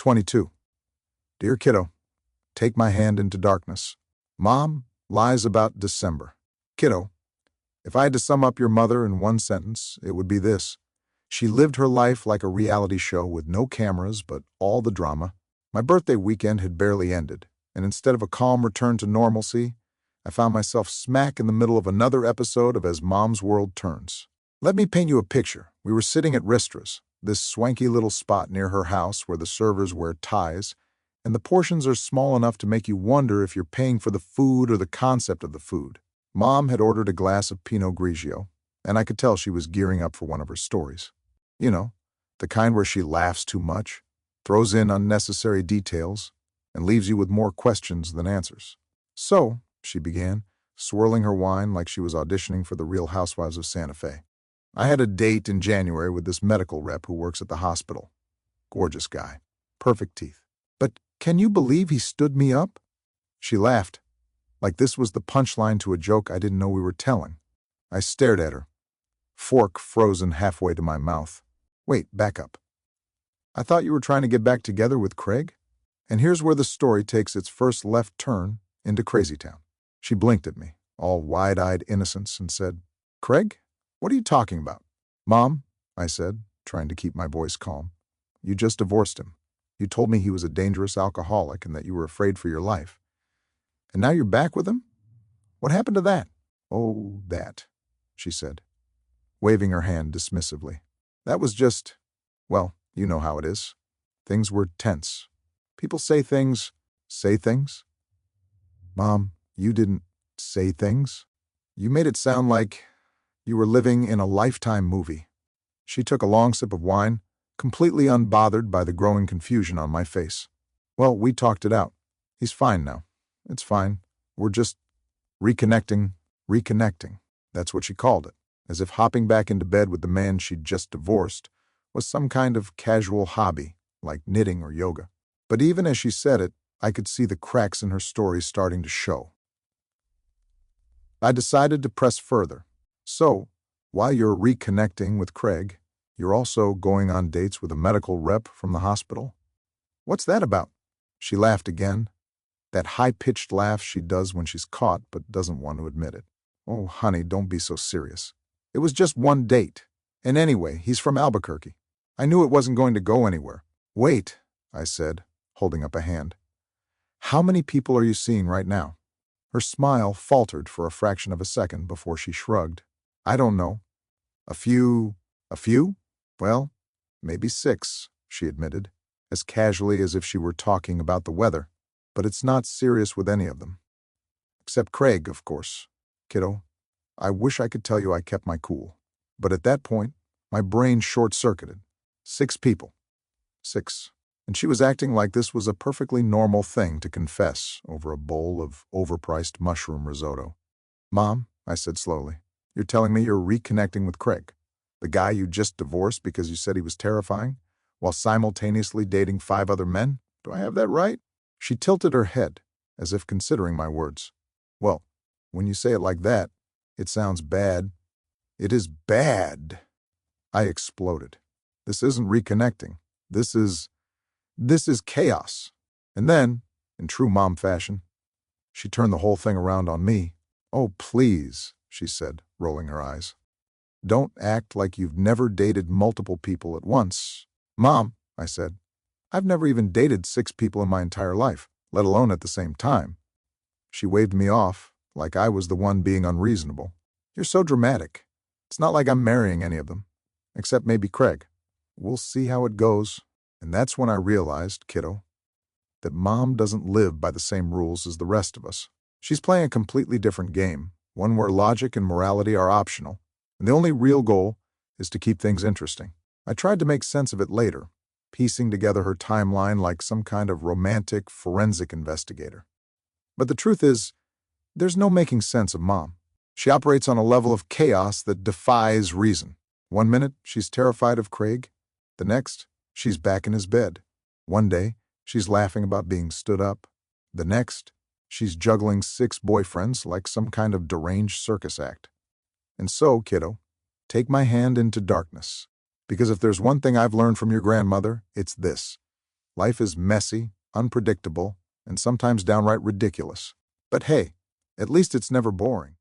22. Dear Kiddo, take my hand into darkness. Mom lies about December. Kiddo, if I had to sum up your mother in one sentence, it would be this. She lived her life like a reality show with no cameras but all the drama. My birthday weekend had barely ended, and instead of a calm return to normalcy, I found myself smack in the middle of another episode of As Mom's World Turns. Let me paint you a picture. We were sitting at Ristra's, this swanky little spot near her house where the servers wear ties, and the portions are small enough to make you wonder if you're paying for the food or the concept of the food. Mom had ordered a glass of Pinot Grigio, and I could tell she was gearing up for one of her stories. You know, the kind where she laughs too much, throws in unnecessary details, and leaves you with more questions than answers. So, she began, swirling her wine like she was auditioning for the Real Housewives of Santa Fe. I had a date in January with this medical rep who works at the hospital. Gorgeous guy. Perfect teeth. But can you believe he stood me up? She laughed, like this was the punchline to a joke I didn't know we were telling. I stared at her, fork frozen halfway to my mouth. Wait, back up. I thought you were trying to get back together with Craig? And here's where the story takes its first left turn into Crazy Town. She blinked at me, all wide-eyed innocence, and said, Craig? What are you talking about? Mom, I said, trying to keep my voice calm. You just divorced him. You told me he was a dangerous alcoholic and that you were afraid for your life. And now you're back with him? What happened to that? Oh, that, she said, waving her hand dismissively. That was just, well, you know how it is. Things were tense. People say things. Mom, you didn't say things. You made it sound like you were living in a Lifetime movie. She took a long sip of wine, completely unbothered by the growing confusion on my face. Well, we talked it out. He's fine now. It's fine. We're just reconnecting. That's what she called it, as if hopping back into bed with the man she'd just divorced was some kind of casual hobby, like knitting or yoga. But even as she said it, I could see the cracks in her story starting to show. I decided to press further. So, while you're reconnecting with Craig, you're also going on dates with a medical rep from the hospital? What's that about? She laughed again, that high-pitched laugh she does when she's caught but doesn't want to admit it. Oh, honey, don't be so serious. It was just one date. And anyway, he's from Albuquerque. I knew it wasn't going to go anywhere. Wait, I said, holding up a hand. How many people are you seeing right now? Her smile faltered for a fraction of a second before she shrugged. I don't know. A few? Well, maybe 6, she admitted, as casually as if she were talking about the weather. But it's not serious with any of them. Except Craig, of course. Kiddo, I wish I could tell you I kept my cool. But at that point, my brain short-circuited. 6 people. 6. And she was acting like this was a perfectly normal thing to confess over a bowl of overpriced mushroom risotto. Mom, I said slowly, you're telling me you're reconnecting with Craig, the guy you just divorced because you said he was terrifying, while simultaneously dating 5 other men? Do I have that right? She tilted her head, as if considering my words. Well, when you say it like that, it sounds bad. It is bad. I exploded. This isn't reconnecting. This is chaos. And then, in true mom fashion, she turned the whole thing around on me. Oh, please, she said, rolling her eyes. Don't act like you've never dated multiple people at once. Mom, I said, I've never even dated 6 people in my entire life, let alone at the same time. She waved me off, like I was the one being unreasonable. You're so dramatic. It's not like I'm marrying any of them, except maybe Craig. We'll see how it goes. And that's when I realized, Kiddo, that Mom doesn't live by the same rules as the rest of us. She's playing a completely different game, one where logic and morality are optional, and the only real goal is to keep things interesting. I tried to make sense of it later, piecing together her timeline like some kind of romantic forensic investigator. But the truth is, there's no making sense of Mom. She operates on a level of chaos that defies reason. One minute, she's terrified of Craig. The next, she's back in his bed. One day, she's laughing about being stood up. The next, she's juggling 6 boyfriends like some kind of deranged circus act. And so, Kiddo, take my hand into darkness. Because if there's one thing I've learned from your grandmother, it's this. Life is messy, unpredictable, and sometimes downright ridiculous. But hey, at least it's never boring.